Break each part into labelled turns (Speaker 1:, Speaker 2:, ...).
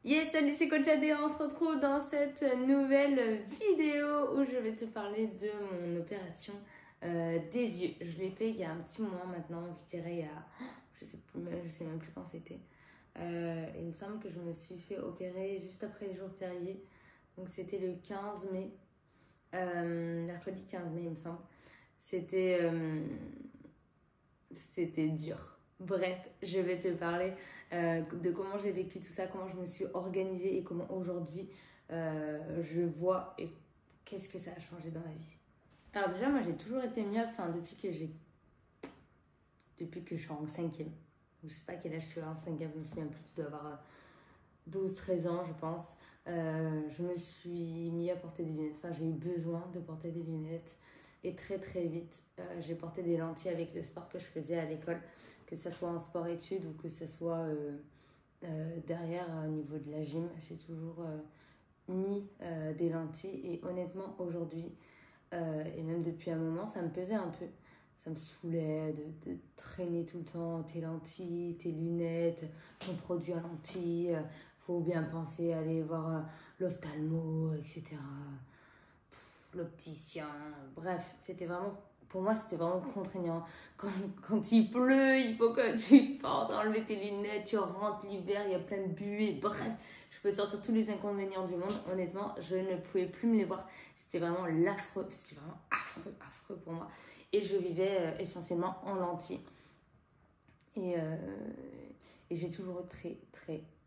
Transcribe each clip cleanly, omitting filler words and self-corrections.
Speaker 1: Yes, salut, c'est Coach Adé, on se retrouve dans cette nouvelle vidéo où je vais te parler de mon opération des yeux. Je l'ai fait il y a un petit moment maintenant, je dirais il y a, je sais même plus quand c'était. Il me semble que je me suis fait opérer juste après les jours fériés, donc c'était le 15 mai, mercredi 15 mai il me semble. C'était dur. Bref, je vais te parler de comment j'ai vécu tout ça, comment je me suis organisée et comment aujourd'hui je vois et qu'est-ce que ça a changé dans ma vie. Alors déjà, moi j'ai toujours été myope, depuis que je suis en 5e. Je sais pas quel âge je suis en 5e, je me souviens plus, je dois avoir 12-13 ans je pense. Je me suis mis à porter des lunettes, j'ai eu besoin de porter des lunettes. Et très très vite, j'ai porté des lentilles avec le sport que je faisais à l'école, que ce soit en sport-études ou que ce soit derrière au niveau de la gym. J'ai toujours mis des lentilles et honnêtement aujourd'hui, et même depuis un moment, ça me pesait un peu. Ça me saoulait de traîner tout le temps tes lentilles, tes lunettes, ton produit à lentilles. Faut bien penser à aller voir l'ophtalmo, etc. L'opticien, bref, c'était vraiment, pour moi c'était vraiment contraignant. Quand il pleut, il faut que tu portes, enlever tes lunettes, tu rentres l'hiver, il y a plein de buées, bref, je peux te sortir tous les inconvénients du monde. Honnêtement, je ne pouvais plus me les voir, c'était vraiment affreux pour moi. Et je vivais essentiellement en lentilles. Et j'ai toujours eu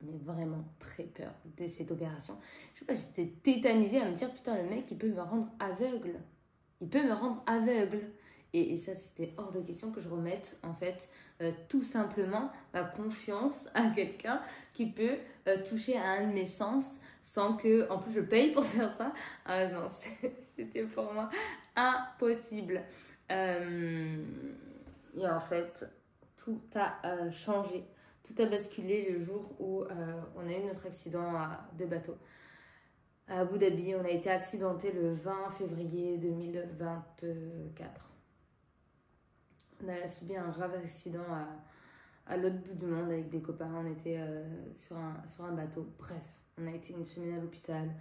Speaker 1: mais vraiment très peur de cette opération. Je sais pas, j'étais tétanisée à me dire, putain, le mec, il peut me rendre aveugle. Il peut me rendre aveugle. Et ça, c'était hors de question que je remette, en fait, tout simplement ma confiance à quelqu'un qui peut toucher à un de mes sens sans que, en plus, je paye pour faire ça. Ah non, c'était pour moi impossible. Et en fait, tout a changé. Tout a basculé le jour où on a eu notre accident de bateau à Abu Dhabi. On a été accidenté le 20 février 2024. On a subi un grave accident à l'autre bout du monde avec des copains. On était sur un bateau. Bref, on a été une semaine à l'hôpital.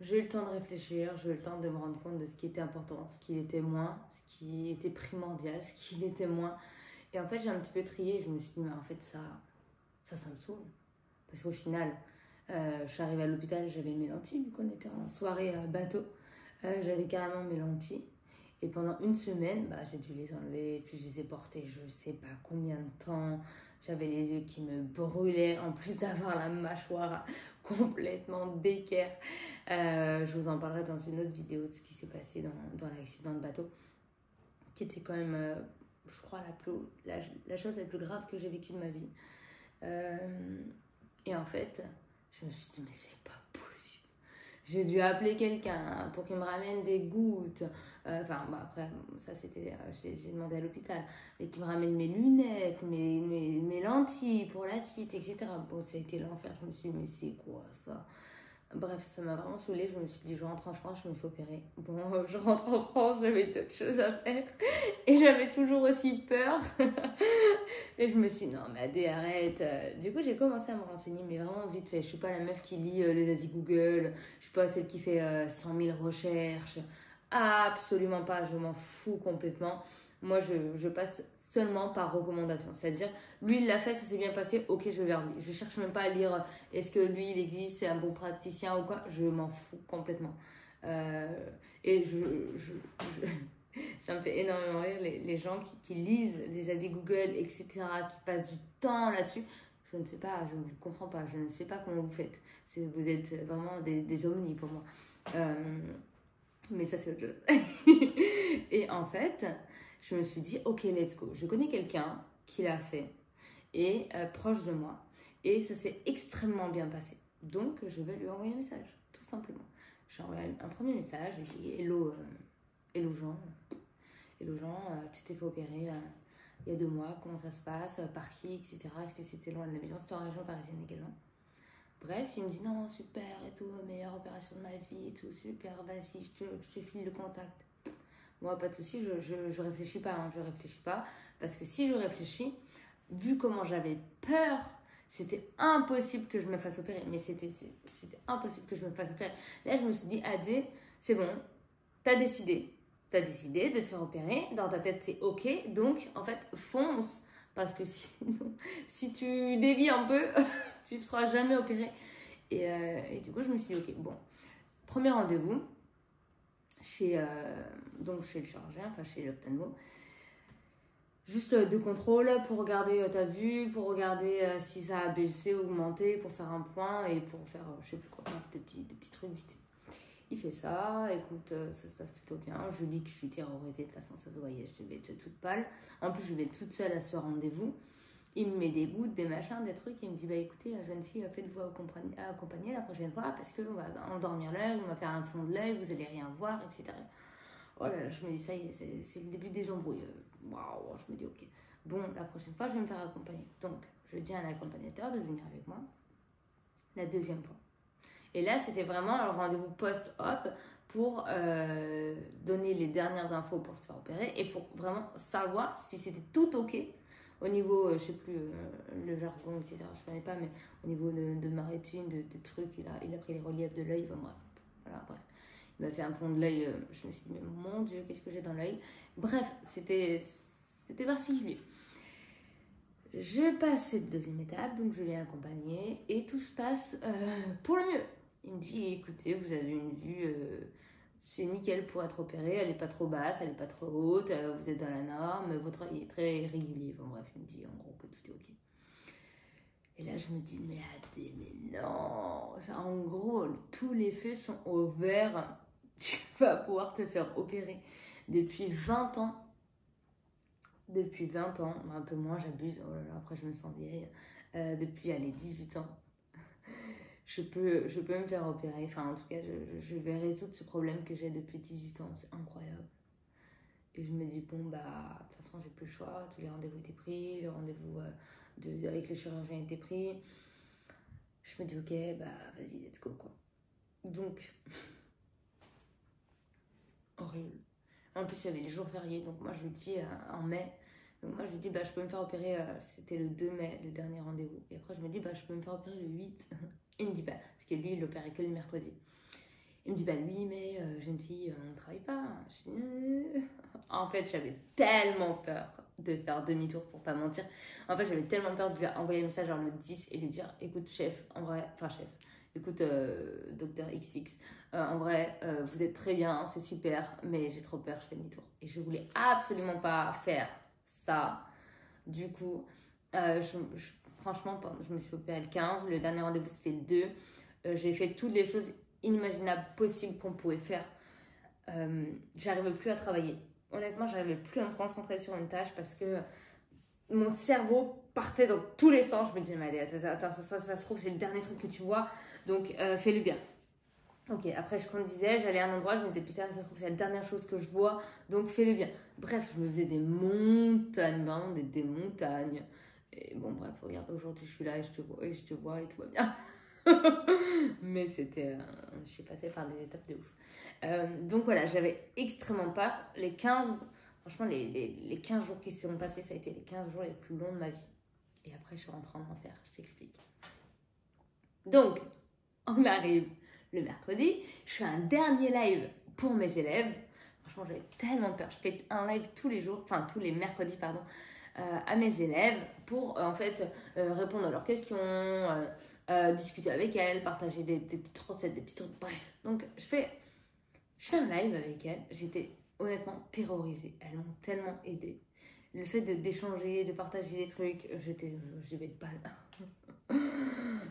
Speaker 1: J'ai eu le temps de réfléchir, j'ai eu le temps de me rendre compte de ce qui était important, ce qui était moins, ce qui était primordial, ce qui l'était moins. Et en fait, j'ai un petit peu trié. Je me suis dit, mais en fait, ça me saoule. Parce qu'au final, je suis arrivée à l'hôpital, j'avais mes lentilles, vu qu'on était en soirée à bateau. J'avais carrément mes lentilles. Et pendant une semaine, j'ai dû les enlever, puis je les ai portées je sais pas combien de temps. J'avais les yeux qui me brûlaient, en plus d'avoir la mâchoire complètement d'équerre. Je vous en parlerai dans une autre vidéo de ce qui s'est passé dans l'accident de bateau, qui était quand même, je crois, la chose la plus grave que j'ai vécue de ma vie. Et en fait, je me suis dit, mais c'est pas possible. J'ai dû appeler quelqu'un pour qu'il me ramène des gouttes. Après, ça c'était, j'ai demandé à l'hôpital, mais qu'il me ramène mes lunettes, mes lentilles pour la suite, etc. Bon, ça a été l'enfer. Je me suis dit, mais c'est quoi ça? Bref, ça m'a vraiment saoulée. Je me suis dit, je rentre en France, je me fais opérer. Bon, je rentre en France, j'avais d'autres choses à faire. Et j'avais toujours aussi peur. Et je me suis dit, non, mais Adé, arrête. Du coup, j'ai commencé à me renseigner, mais vraiment vite fait. Je suis pas la meuf qui lit les avis Google. Je suis pas celle qui fait 100 000 recherches. Absolument pas, je m'en fous complètement. Moi, je passe seulement par recommandation. C'est-à-dire, lui, il l'a fait, ça s'est bien passé, ok, je vais vers lui. Je cherche même pas à lire, est-ce que lui, il existe, c'est un bon praticien ou quoi. Je m'en fous complètement. Et ça me fait énormément rire, les gens qui lisent les avis Google, etc., qui passent du temps là-dessus. Je ne sais pas, je ne vous comprends pas, je ne sais pas comment vous faites. Vous êtes vraiment des ovnis pour moi. Mais ça, c'est autre chose. Et en fait, je me suis dit, ok, let's go. Je connais quelqu'un qui l'a fait et proche de moi. Et ça s'est extrêmement bien passé. Donc, je vais lui envoyer un message, tout simplement. J'ai envoyé un premier message. J'ai dit, hello Jean. Hello Jean, tu t'es fait opérer là, il y a 2 mois. Comment ça se passe? Par qui, etc. Est-ce que c'était loin de la maison? C'était en région parisienne également. Bref, il me dit non, super et tout, meilleure opération de ma vie et tout, super, vas-y, je te file le contact. Moi, pas de souci, je réfléchis pas, je réfléchis pas, parce que si je réfléchis, vu comment j'avais peur, C'était impossible que je me fasse opérer. Mais c'était impossible que je me fasse opérer. Là, je me suis dit, Adé, c'est bon, t'as décidé. T'as décidé de te faire opérer. Dans ta tête, c'est OK. Donc, en fait, fonce. Parce que sinon, si tu dévies un peu, tu ne te feras jamais opérer. Et du coup, je me suis dit, OK, bon. Premier rendez-vous chez le chirurgien, enfin chez l'ophtalmo. Juste de contrôle pour regarder ta vue, pour regarder si ça a baissé ou augmenté, pour faire un point et pour faire, je sais plus quoi, des petits trucs vite. Il fait ça, écoute, ça se passe plutôt bien. Je dis que je suis terrorisée, de toute façon ça se voyait, je devais être toute pâle. En plus, je vais toute seule à ce rendez-vous. Il me met des gouttes, des machins, des trucs. Il me dit, bah écoutez, jeune fille, faites-vous accompagner la prochaine fois parce qu'on va endormir l'œil, on va faire un fond de l'œil, vous allez rien voir, etc. Oh là là, je me dis, ça y est, c'est le début des embrouilles. Waouh, je me dis, ok. Bon, la prochaine fois, je vais me faire accompagner. Donc, je dis à un accompagnateur de venir avec moi la deuxième fois. Et là, c'était vraiment un rendez-vous post-op pour donner les dernières infos pour se faire opérer et pour vraiment savoir si c'était tout ok au niveau, je sais plus, le jargon, etc. Je connais pas, mais au niveau de ma rétine, de trucs, il a pris les reliefs de l'œil, bref. Voilà, bref. Il m'a fait un fond de l'œil, je me suis dit, mais mon Dieu, qu'est-ce que j'ai dans l'œil? Bref, c'était particulier. Je passe cette deuxième étape, donc je viens accompagner et tout se passe pour le mieux. Il me dit, écoutez, vous avez une vue, c'est nickel pour être opéré, elle n'est pas trop basse, elle n'est pas trop haute, vous êtes dans la norme, votre œil est très régulier. Bon, bref, il me dit en gros que tout est ok. Et là, je me dis, mais Adé, mais non, en gros, tous les feux sont au vert. Tu vas pouvoir te faire opérer depuis 20 ans. Depuis 20 ans, un peu moins, j'abuse, oh là là, après je me sens vieille. Depuis, allez, 18 ans, je peux me faire opérer. Enfin, en tout cas, je vais résoudre ce problème que j'ai depuis 18 ans. C'est incroyable. Et je me dis, bon, bah, de toute façon, j'ai plus le choix. Tous les rendez-vous étaient pris, le rendez-vous avec le chirurgien était pris. Je me dis, ok, bah, vas-y, let's go, quoi. Donc, horrible. En plus, il y avait les jours fériés, donc moi, je lui dis en mai. Donc moi, je lui dis, bah, je peux me faire opérer, c'était le 2 mai, le dernier rendez-vous. Et après, je me dis, bah, je peux me faire opérer le 8. Il me dit, bah, parce que lui, il opérait que le mercredi. Il me dit, bah, le 8 mai, jeune fille, on ne travaille pas. Je dis, en fait, j'avais tellement peur de faire demi-tour pour pas mentir. En fait, j'avais tellement peur de lui envoyer un message genre le 10 et lui dire, écoute, chef, en vrai, enfin, chef, écoute, docteur XX, en vrai, vous êtes très bien, c'est super, mais j'ai trop peur, je fais demi-tour. Et je voulais absolument pas faire ça. Du coup, franchement, je me suis opérée le 15, le dernier rendez-vous c'était le 2. J'ai fait toutes les choses inimaginables possibles qu'on pouvait faire. J'arrivais plus à travailler. Honnêtement, j'arrivais plus à me concentrer sur une tâche parce que mon cerveau partait dans tous les sens. Je me disais, mais allez, attends, ça se trouve, c'est le dernier truc que tu vois, donc fais-le bien. Ok, après je conduisais, j'allais à un endroit, je me disais, putain, ça se trouve, c'est la dernière chose que je vois, donc fais-le bien. Bref, je me faisais des montagnes, vraiment des montagnes. Et bon, bref, regarde, aujourd'hui je suis là et je te vois et tout va bien. Mais c'était, j'ai passé par des étapes de ouf. Donc voilà, j'avais extrêmement peur. Les 15, franchement, les 15 jours qui se sont passés, ça a été les 15 jours les plus longs de ma vie. Et après, je suis rentrée en enfer, je t'explique. Donc, on arrive le mercredi, je fais un dernier live pour mes élèves. Franchement, j'avais tellement peur. Je fais un live tous les jours, enfin tous les mercredis, pardon, à mes élèves pour en fait répondre à leurs questions, discuter avec elles, partager des petites recettes, des petits trucs, bref. Donc, je fais un live avec elles. J'étais honnêtement terrorisée. Elles m'ont tellement aidée. Le fait d'échanger, de partager des trucs, je vais être balle.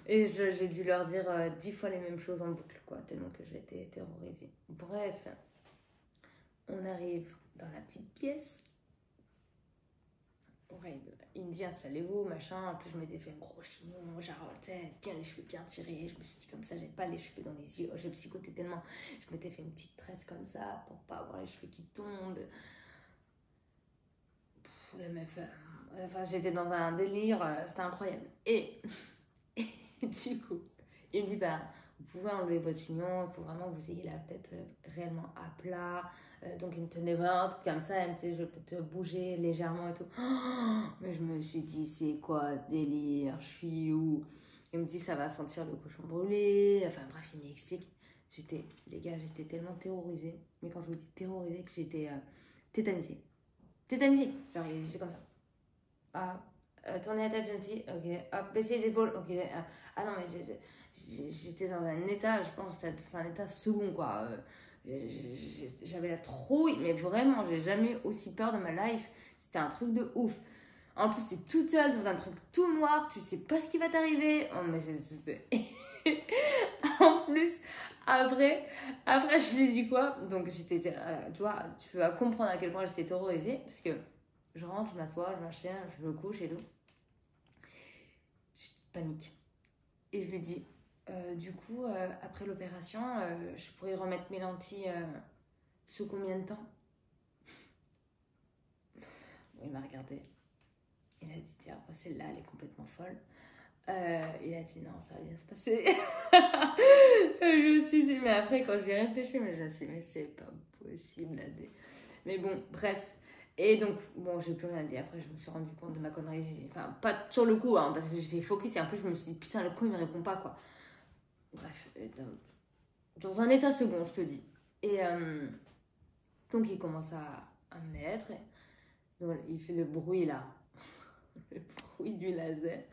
Speaker 1: Et j'ai dû leur dire 10 fois les mêmes choses en boucle, quoi, tellement que j'étais terrorisée. Bref, on arrive dans la petite pièce. Ouais, il me dit, installez-vous, machin. En plus, je m'étais fait un gros chignon, genre, tu sais, bien les cheveux bien tirés. Je me suis dit, comme ça, j'avais pas les cheveux dans les yeux. J'ai psychoté tellement. Je m'étais fait une petite tresse comme ça pour pas avoir les cheveux qui tombent. La meuf, enfin, j'étais dans un délire, c'était incroyable. Et du coup, il me dit, bah, vous pouvez enlever votre chignon, il faut vraiment que vous ayez la tête réellement à plat. Donc il me tenait vraiment comme ça, il me disait je vais peut-être bouger légèrement et tout. Oh, mais je me suis dit c'est quoi ce délire, je suis où? Il me dit ça va sentir le cochon brûlé, enfin bref il m'explique. Les gars, j'étais tellement terrorisée, mais quand je vous dis terrorisée, que j'étais tétanisée. Tétanisée, genre j'étais comme ça. Ah, tournez la tête, jeune fille, ok, hop, baissez les épaules, ok. Ah non, mais j'étais dans un état, je pense, c'est un état second, quoi. J'avais la trouille, mais vraiment, j'ai jamais eu aussi peur de ma life. C'était un truc de ouf. En plus, c'est toute seule dans un truc tout noir, tu sais pas ce qui va t'arriver. Oh, mais en plus, après, je lui ai dit quoi? Donc, tu vois, tu vas comprendre à quel point j'étais terrorisée, parce que je rentre, je m'assois, je m'achète, je me couche et tout. Je panique. Et je lui dis, du coup, après l'opération, je pourrais remettre mes lentilles sous combien de temps? Bon, il m'a regardé. Il a dû dire, oh, celle-là, elle est complètement folle. Il a dit, non, ça va bien se passer. Je me suis dit, mais après, quand j'y ai réfléchi, mais je me suis dit, mais c'est pas possible. Mais bon, bref. Et donc, bon, j'ai plus rien dit. Après, je me suis rendu compte de ma connerie. Enfin, pas sur le coup, hein, parce que j'étais focus. Et en plus, je me suis dit, putain, le coup, il me répond pas, quoi. Bref, dans un état second, je te dis. Et donc, il commence à me mettre. Donc, il fait le bruit, là. Le bruit du laser.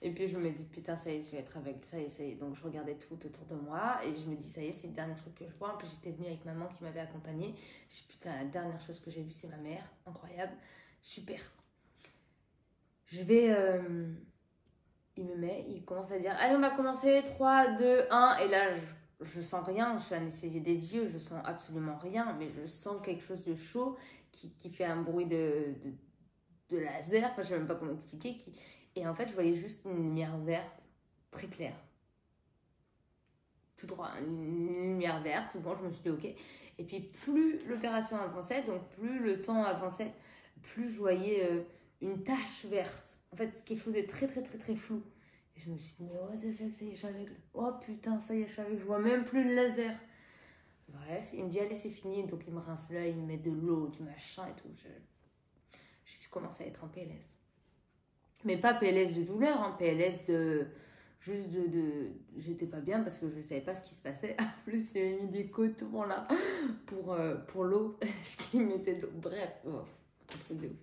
Speaker 1: Et puis, je me dis, putain, ça y est, je vais être avec ça y est. Donc, je regardais tout autour de moi. Et je me dis, ça y est, c'est le dernier truc que je vois. En plus, j'étais venue avec maman qui m'avait accompagnée. Je dis, putain, la dernière chose que j'ai vue, c'est ma mère. Incroyable. Super. Je vais... il me met, il commence à dire, allez, on va commencer, 3, 2, 1. Et là, je sens rien. Je suis anesthésiée des yeux. Je sens absolument rien. Mais je sens quelque chose de chaud qui fait un bruit de laser. Enfin, je sais même pas comment expliquer. Et en fait, je voyais juste une lumière verte très claire. Tout droit, une lumière verte. Bon, je me suis dit, ok. Et puis, plus l'opération avançait, donc plus le temps avançait, plus je voyais une tache verte. En fait, quelque chose de très, très, très, très flou. Et je me suis dit, mais what the fuck, ça y est, je suis aveugle. Oh putain, ça y est, je suis aveugle. Je vois même plus le laser. Bref, il me dit, allez, c'est fini. Donc, il me rince l'œil, il me met de l'eau, du machin et tout. Je commence à être en PLS. Mais pas PLS de douleur, hein, PLS de... Juste j'étais pas bien parce que je savais pas ce qui se passait. En plus, il avait mis des cotons là pour l'eau, ce qui mettait de l'eau. Bref, oh, un truc de ouf.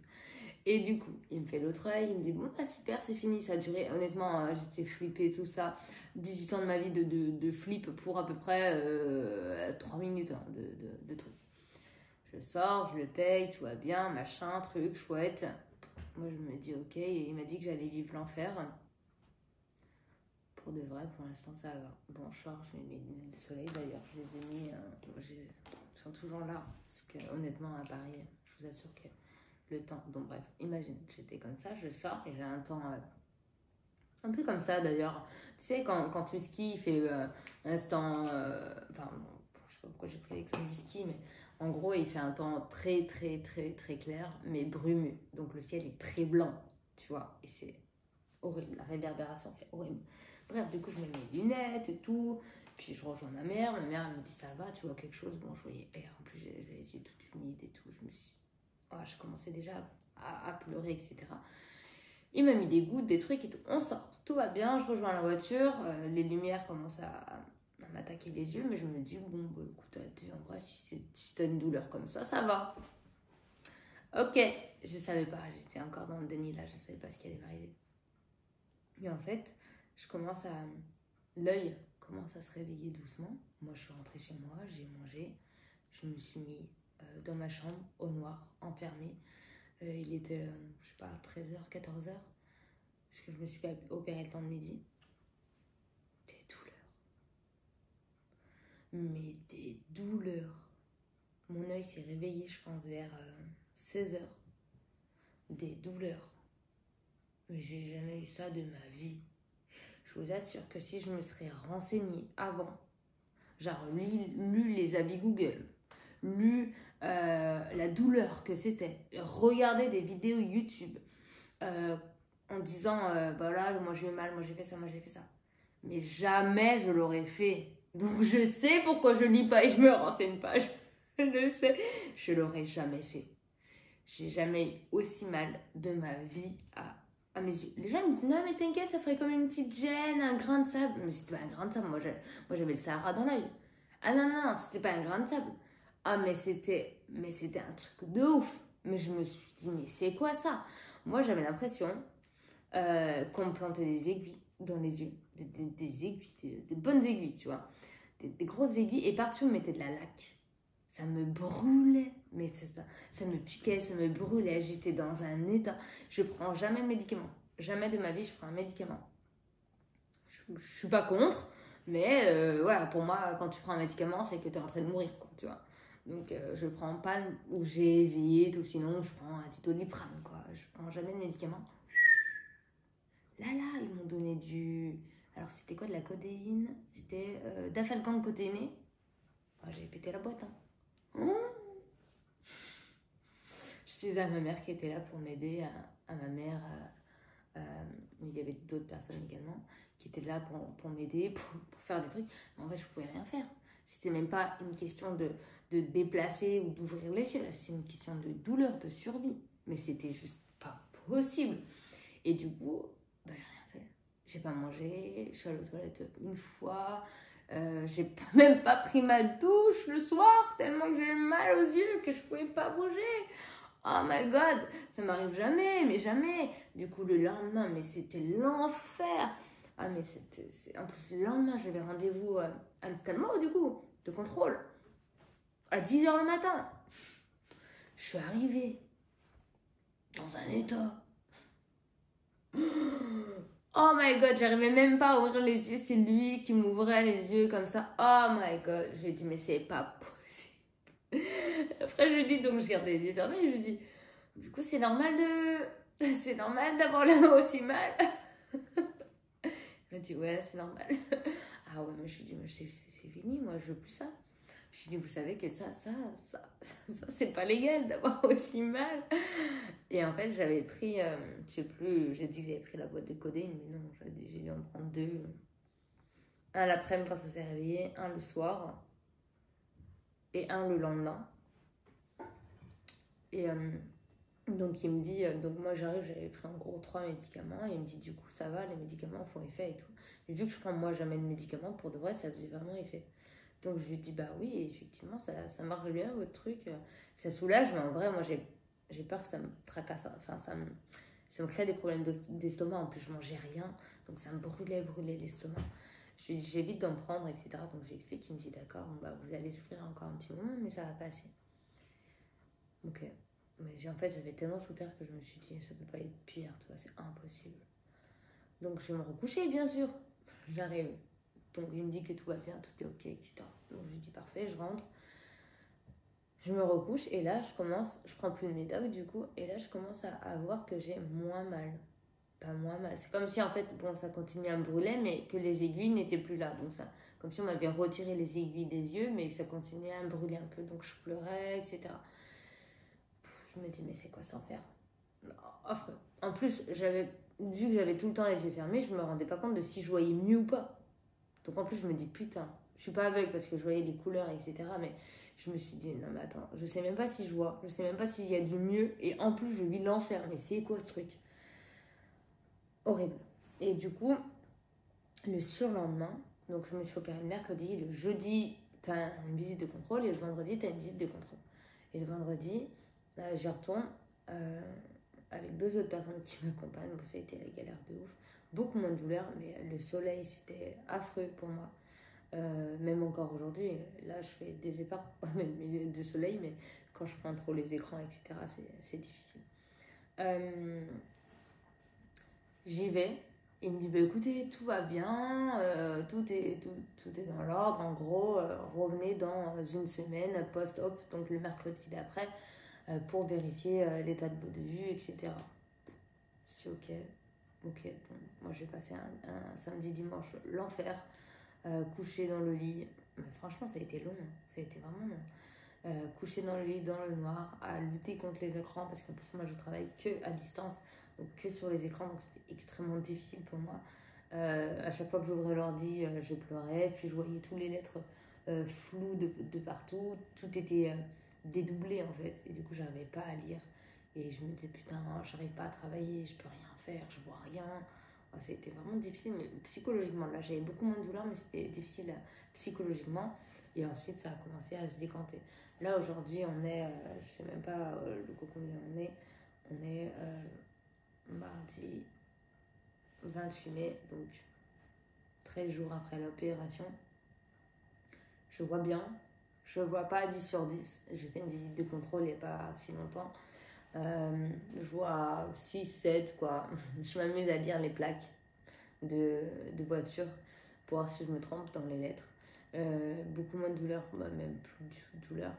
Speaker 1: Et du coup, il me fait l'autre œil, il me dit, bon, bah, super, c'est fini. Ça a duré, honnêtement, j'étais flippée, tout ça. 18 ans de ma vie de flip pour à peu près 3 minutes hein, de trucs. Je sors, je le paye, tout va bien, machin, truc, chouette. Moi, je me dis, ok, et il m'a dit que j'allais vivre l'enfer. Pour de vrai, pour l'instant, ça va. Bon, je sors, je mets mes lunettes de soleil, d'ailleurs, je les ai mis, ils sont toujours là. Parce que, honnêtement, à Paris, je vous assure que le temps... Donc, bref, imagine, j'étais comme ça, je sors, et j'ai un temps... un peu comme ça, d'ailleurs. Tu sais, quand tu skis, il fait un temps... Enfin, bon, je sais pas pourquoi j'ai pris l'exemple du ski, mais... En gros, il fait un temps très, très, très, très clair, mais brumeux. Donc, le ciel est très blanc, tu vois. Et c'est horrible. La réverbération, c'est horrible. Bref, du coup, je mets mes lunettes et tout. Puis, je rejoins ma mère. Ma mère, elle me dit, ça va, tu vois quelque chose? Bon, je voyais air. En plus, j'avais les yeux tout humides et tout. Je commençais déjà à pleurer, etc. Il m'a mis des gouttes, des trucs et tout. On sort. Tout va bien. Je rejoins la voiture. Les lumières commencent à m'attaquer les yeux, mais je me dis, bon, bah, écoute, en vrai, si t'as une douleur comme ça va. Ok, je savais pas, j'étais encore dans le déni là, je savais pas ce qui allait m'arriver. Mais en fait, l'œil commence à se réveiller doucement. Moi, je suis rentrée chez moi, j'ai mangé, je me suis mis dans ma chambre, au noir, enfermée. Il était, je sais pas, 13h, 14h, parce que je me suis fait opérer le temps de midi. Mais des douleurs. Mon œil s'est réveillé, je pense, vers 16h. Des douleurs. Mais j'ai jamais eu ça de ma vie. Je vous assure que si je me serais renseignée avant, genre lu les avis Google, lu la douleur que c'était, regardé des vidéos YouTube en disant, bah là, moi j'ai eu mal, moi j'ai fait ça, moi j'ai fait ça. Mais jamais je l'aurais fait. Donc je sais pourquoi je lis pas et je me renseigne pas. Je le sais. Je l'aurais jamais fait. J'ai jamais eu aussi mal de ma vie à mes yeux. Les gens me disent non mais t'inquiète, ça ferait comme une petite gêne, un grain de sable. Mais c'était pas un grain de sable, moi j'avais le Sahara dans l'œil. Ah non, non, c'était pas un grain de sable. Ah mais c'était un truc de ouf. Mais je me suis dit mais c'est quoi ça? Moi j'avais l'impression qu'on me plantait des aiguilles dans les yeux. Des aiguilles, des bonnes aiguilles, tu vois. Des grosses aiguilles et partout on mettait de la laque. Ça me brûlait, mais c'est ça. Ça me piquait, ça me brûlait. J'étais dans un état. Je prends jamais de médicaments. Jamais de ma vie, je prends un médicament. Je suis pas contre, mais voilà, pour moi, quand tu prends un médicament, c'est que tu es en train de mourir, quoi, tu vois. Donc, je prends pas, ou j'ai évité, ou sinon, je prends un petit Doliprane, quoi. Je prends jamais de médicaments. Là, ils m'ont donné du... Alors, c'était quoi, de la codéine? C'était d'afalgan cotéiné. Oh, j'ai pété la boîte, hein. Je disais à ma mère qui était là pour m'aider, à ma mère, il y avait d'autres personnes également qui étaient là pour m'aider, pour faire des trucs. Mais en fait, je pouvais rien faire. C'était même pas une question de déplacer ou d'ouvrir les yeux. C'est une question de douleur, de survie. Mais c'était juste pas possible. Et du coup, j'ai rien fait. J'ai pas mangé, je suis allée aux toilettes une fois. J'ai même pas pris ma douche le soir tellement que j'ai eu mal aux yeux que je pouvais pas bouger. Oh my god, ça m'arrive jamais, mais jamais. Du coup, le lendemain, mais c'était l'enfer. Ah, mais en plus, le lendemain, j'avais rendez-vous à l'ophtalmo, du coup, de contrôle, à 10h le matin. Je suis arrivée dans un état. Oh my god, j'arrivais même pas à ouvrir les yeux, c'est lui qui m'ouvrait les yeux comme ça. Oh my god, je lui ai dit, mais c'est pas possible. Après, je lui dis, donc je garde les yeux fermés, je lui dis, du coup, c'est normal d'avoir aussi mal. Il m'a dit, ouais, c'est normal. Ah ouais, mais je lui dis, mais c'est fini, moi, je veux plus ça. Je lui dis, vous savez que ça c'est pas légal d'avoir aussi mal. Et en fait, j'avais pris, je sais plus, j'ai dit que j'avais pris la boîte de codéine, mais non, j'ai dû en prendre 2. Un l'après-midi quand ça s'est réveillé, un le soir, et un le lendemain. Et donc il me dit, donc moi j'arrive, j'avais pris en gros 3 médicaments, et il me dit, du coup, ça va, les médicaments font effet et tout. Mais vu que je prends moi jamais de médicaments, pour de vrai, ça faisait vraiment effet. Donc je lui dis, bah oui, effectivement, ça marche bien votre truc, ça soulage, mais en vrai, moi j'ai peur que ça me tracasse, enfin ça me crée des problèmes d'estomac, en plus je mangeais rien, donc ça me brûlait l'estomac. Je lui dis, j'évite d'en prendre, etc. Donc j'explique, il me dit, d'accord, bon, bah, vous allez souffrir encore un petit moment, mais ça va passer. Ok, mais en fait j'avais tellement souffert que je me suis dit, ça peut pas être pire, tu vois, c'est impossible. Donc je vais me recoucher, bien sûr, j'arrive. Donc il me dit que tout va bien, tout est ok, etc. Donc je lui dis parfait, je rentre. Je me recouche et là je prends plus de médoc du coup, et là je commence à voir que j'ai moins mal. Pas moins mal. C'est comme si en fait, bon, ça continuait à me brûler, mais que les aiguilles n'étaient plus là. Donc ça, comme si on m'avait retiré les aiguilles des yeux, mais ça continuait à me brûler un peu. Donc je pleurais, etc. Je me dis, mais c'est quoi sans faire? Affreux. En plus, vu que j'avais tout le temps les yeux fermés, je me rendais pas compte de si je voyais mieux ou pas. Donc en plus, je me dis, putain, je suis pas aveugle parce que je voyais les couleurs, etc. Mais je me suis dit, non mais attends, je sais même pas si je vois, je sais même pas s'il y a du mieux. Et en plus, je vis l'enfer. Mais c'est quoi ce truc? Horrible. Et du coup, le surlendemain, donc je me suis opérée le mercredi, le jeudi, t'as une visite de contrôle, et le vendredi, t'as une visite de contrôle. Et le vendredi, j'y retourne avec 2 autres personnes qui m'accompagnent. Bon, ça a été la galère de ouf. Beaucoup moins de douleur, mais le soleil, c'était affreux pour moi. Même encore aujourd'hui, là, je fais des efforts, pas même au milieu du soleil, mais quand je prends trop les écrans, etc., c'est difficile. J'y vais. Il me dit, bah, écoutez, tout va bien, tout est dans l'ordre. En gros, revenez dans une semaine post-op, donc le mercredi d'après, pour vérifier l'état de votre vue, etc. Je suis ok. Bon, moi j'ai passé un samedi, dimanche, l'enfer, couché dans le lit. Mais franchement, ça a été long, ça a été vraiment long. Couché dans le lit, dans le noir, à lutter contre les écrans, parce qu'en plus, moi je travaille que à distance, donc que sur les écrans, donc c'était extrêmement difficile pour moi. À chaque fois que j'ouvrais l'ordi, je pleurais. Puis je voyais toutes les lettres floues de partout. Tout était dédoublé en fait. Et du coup, j'arrivais pas à lire. Et je me disais, putain, j'arrive pas à travailler, je peux rien faire, je vois rien. C'était vraiment difficile, mais psychologiquement. Là, j'avais beaucoup moins de douleur, mais c'était difficile psychologiquement. Et ensuite, ça a commencé à se décanter. Là, aujourd'hui, on est, je sais même pas le coup combien on est mardi 28 mai, donc 13 jours après l'opération. Je vois bien, je vois pas 10 sur 10. J'ai fait une visite de contrôle il n'y a pas si longtemps. Je vois 6, 7 quoi. Je m'amuse à lire les plaques de voiture pour voir si je me trompe dans les lettres. Beaucoup moins de douleur, même plus de douleur.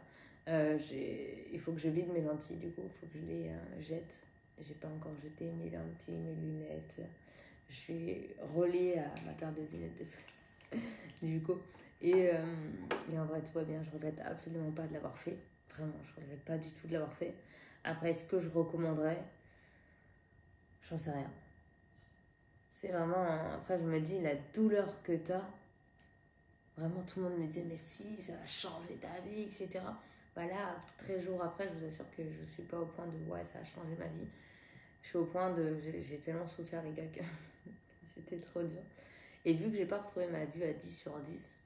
Speaker 1: Il faut que je vide mes lentilles, du coup, il faut que je les jette. J'ai pas encore jeté mes lentilles, mes lunettes. Je suis reliée à ma paire de lunettes de soleil, du coup. Et en vrai, tout va bien. Je regrette absolument pas de l'avoir fait. Vraiment, je regrette pas du tout de l'avoir fait. Après, est-ce que je recommanderais? J'en sais rien. C'est vraiment... Après, je me dis, la douleur que t'as, vraiment, tout le monde me disait, mais si, ça va changer ta vie, etc. Bah là, 13 jours après, je vous assure que je suis pas au point de, ouais, ça a changé ma vie. Je suis au point de... J'ai tellement souffert, les gars, que c'était trop dur. Et vu que j'ai pas retrouvé ma vue à 10 sur 10,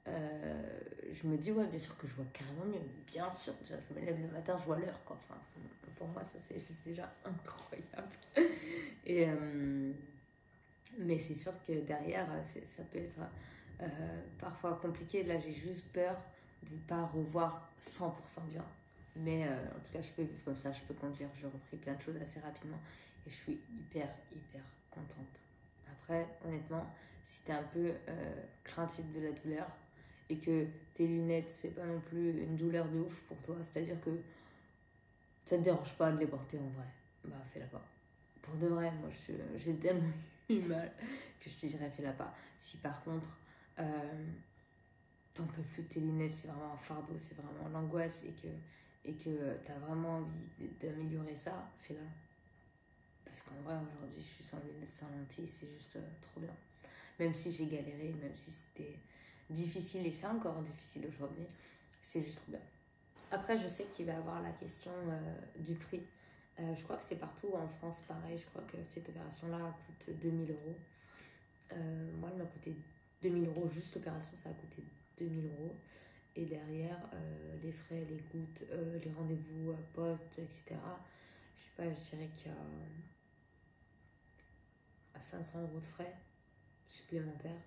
Speaker 1: je me dis, ouais, bien sûr que je vois carrément mieux. Bien sûr, déjà, je me lève le matin, je vois l'heure, quoi. Enfin, pour moi, ça, c'est déjà incroyable. Et, mais c'est sûr que derrière, ça peut être parfois compliqué. Là, j'ai juste peur de ne pas revoir 100% bien. Mais en tout cas, je peux vivre comme ça, je peux conduire. J'ai repris plein de choses assez rapidement et je suis hyper contente. Après, honnêtement, si t'es un peu craintif de la douleur et que tes lunettes, c'est pas non plus une douleur de ouf pour toi, c'est-à-dire que ça te dérange pas de les porter en vrai, bah fais-la pas. Pour de vrai, moi j'ai tellement eu mal que je te dirais fais-la pas. Si par contre t'en peux plus de tes lunettes, c'est vraiment un fardeau, c'est vraiment l'angoisse et que t'as vraiment envie d'améliorer ça, fais-la. Parce qu'en vrai, aujourd'hui, je suis sans lunettes, sans lentilles, c'est juste trop bien. Même si j'ai galéré, même si c'était difficile, et c'est encore difficile aujourd'hui, c'est juste trop bien. Après, je sais qu'il va y avoir la question du prix. Je crois que c'est partout en France pareil. Je crois que cette opération-là coûte 2000 euros. Moi, elle m'a coûté 2000 euros. Juste l'opération, ça a coûté 2000 euros. Et derrière, les frais, les gouttes, les rendez-vous poste, etc. Je sais pas, je dirais qu'il y a 500 euros de frais supplémentaires.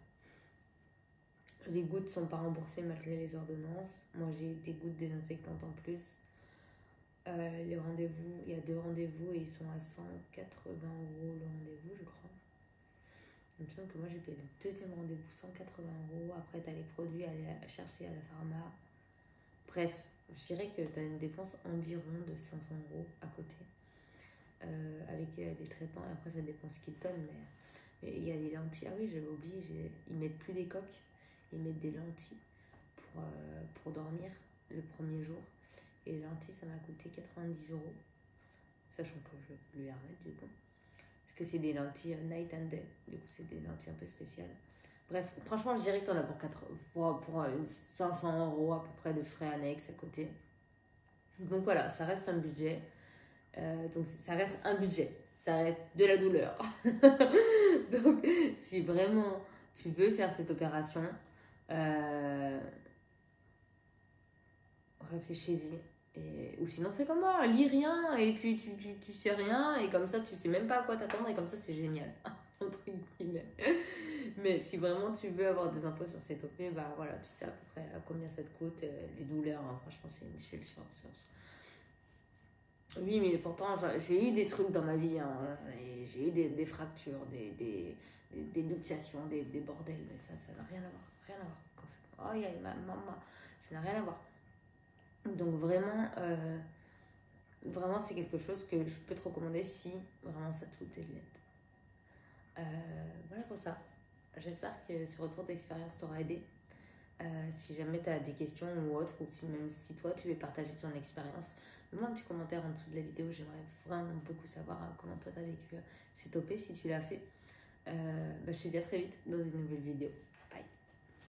Speaker 1: Les gouttes ne sont pas remboursées malgré les ordonnances. Moi, j'ai des gouttes désinfectantes en plus. Les rendez-vous, il y a 2 rendez-vous et ils sont à 180 euros le rendez-vous, je crois. Il me semble que moi, j'ai payé le deuxième rendez-vous 180 euros. Après, tu as les produits à aller chercher à la pharma. Bref, je dirais que tu as une dépense environ de 500 euros à côté. Avec des traitements. Et après, ça dépend ce qu'ils te donnent. Mais il y a des lentilles. Ah oui, j'avais oublié. Ils mettent plus des coques. Ils mettent des lentilles pour dormir le premier jour. Et les lentilles, ça m'a coûté 90 euros. Sachant que je vais plus les remettre du coup. Parce que c'est des lentilles night and day. Du coup, c'est des lentilles un peu spéciales. Bref, franchement, je dirais que t'en as pour 500 euros à peu près de frais annexes à côté. Donc voilà, ça reste un budget. Donc ça reste un budget. Ça reste de la douleur. Donc, si vraiment tu veux faire cette opération, réfléchis-y. Ou sinon, fais comme moi, lis rien et puis tu sais rien et comme ça, tu sais même pas à quoi t'attendre et comme ça, c'est génial. Entre guillemets. Mais si vraiment tu veux avoir des infos sur cette OP, bah voilà, tu sais à peu près à combien ça te coûte, les douleurs, hein, franchement, c'est une échelle sur. Oui, mais pourtant, j'ai eu des trucs dans ma vie, hein, et j'ai eu des fractures, des luxations, des bordels, mais ça n'a rien à voir, rien à voir. Oh, il y a maman, ça n'a rien à voir. Donc vraiment, vraiment c'est quelque chose que je peux te recommander si vraiment ça te coûte tes lunettes. Voilà pour ça. J'espère que ce retour d'expérience t'aura aidé. Si jamais tu as des questions ou autre, ou même si toi tu veux partager ton expérience, mets-moi un petit commentaire en dessous de la vidéo. J'aimerais vraiment beaucoup savoir comment toi tu as vécu cette OP, si tu l'as fait. Je te dis à très vite dans une nouvelle vidéo.